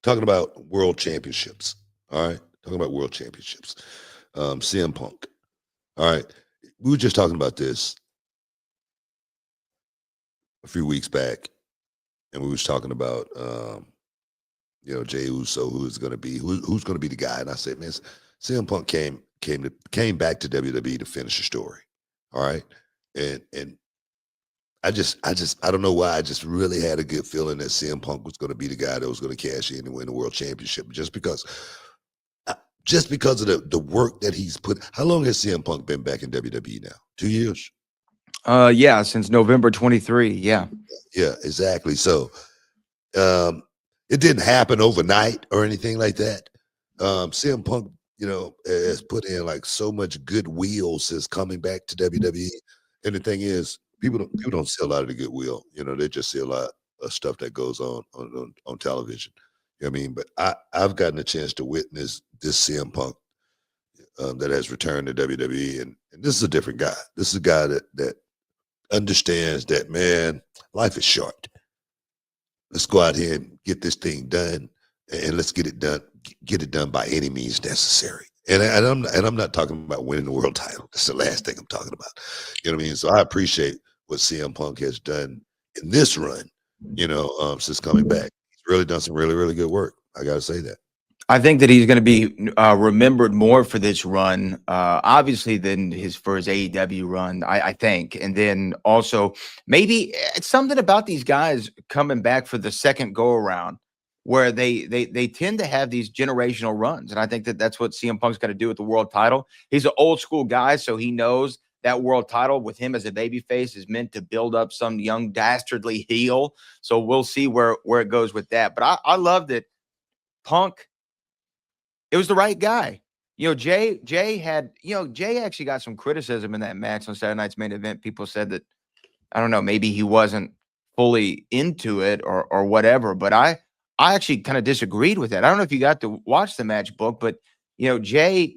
talking about world championships. All right, talking about world championships. CM Punk. All right, we were just talking about this a few weeks back, and we was talking about Jay Uso, who's going to be who's going to be the guy, and I said, man, CM Punk came back to WWE to finish the story. All right, and I don't know why. I just really had a good feeling that CM Punk was going to be the guy that was going to cash in and win the world championship, uh, just because of the work that he's put. How long has CM Punk been back in WWE now? 2 years. Yeah, since November 23. Yeah. Yeah, exactly. So um, it didn't happen overnight or anything like that. CM Punk, has put in like so much goodwill since coming back to WWE. And the thing is, people don't see a lot of the goodwill. They just see a lot of stuff that goes on television. You know what I mean? But I've gotten a chance to witness this CM Punk that has returned to WWE, and this is a different guy. This is a guy that understands that, man, life is short. Let's go out here and get this thing done, and let's get it done by any means necessary. And I'm not talking about winning the world title. That's the last thing I'm talking about. You know what I mean? So I appreciate what CM Punk has done in this run. Since coming back, he's really done some really really good work. I got to say that. I think that he's going to be remembered more for this run, obviously, than for his AEW run. I think, and then also maybe it's something about these guys coming back for the second go around, where they tend to have these generational runs, and I think that that's what CM Punk's got to do with the world title. He's an old school guy, so he knows that world title with him as a babyface is meant to build up some young dastardly heel. So we'll see where it goes with that. But I love that Punk. It was the right guy. Jay had, Jay actually got some criticism in that match on Saturday night's main event. People said that, I don't know, maybe he wasn't fully into it or whatever, but I actually kind of disagreed with that. I don't know if you got to watch the match book, but Jay,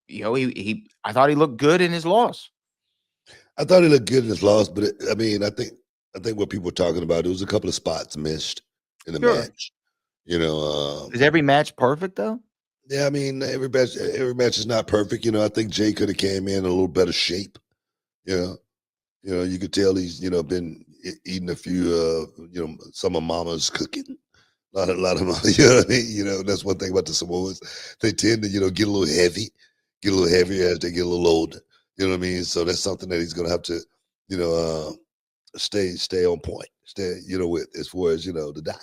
I thought he looked good in his loss. I thought he looked good in his loss, but I think what people were talking about, it was a couple of spots missed in the Sure. match. You know, Is every match perfect though? yeah, I mean, every match is not perfect. I think Jay could have came in a little better shape. You know, you could tell he's been eating a few some of Mama's cooking. A lot of you know what I mean. That's one thing about the Samoans. They tend to get a little heavy, get a little heavier as they get a little older. You know what I mean. So that's something that he's gonna have to you know stay on point, stay with as far as the diet.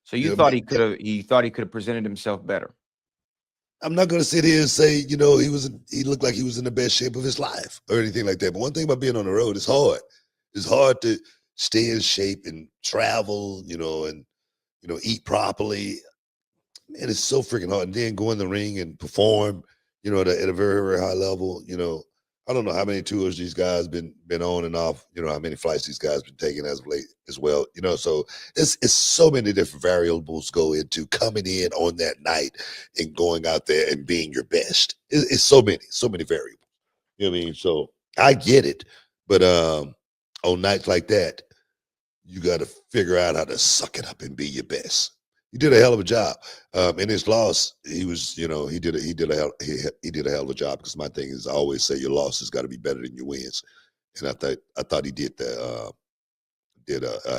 So You you know what I thought mean? he thought he could have presented himself better. I'm not going to sit here and say, he looked like he was in the best shape of his life or anything like that. But one thing about being on the road, it's hard. It's hard to stay in shape and travel, and eat properly. Man, it's so freaking hard. And then go in the ring and perform, at a very, very high level. I don't know how many tours these guys been on and off. How many flights these guys been taking as of late as well. So it's so many different variables go into coming in on that night and going out there and being your best. It's so many variables. You know what I mean? So I get it, but on nights like that, you got to figure out how to suck it up and be your best. He did a hell of a job. In his loss, he was, he did a hell of a job, because my thing is, I always say your losses got to be better than your wins, and I thought he did a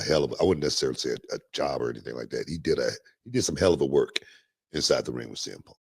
hell of. I wouldn't necessarily say a job or anything like that. He did some hell of a work inside the ring with CM Punk.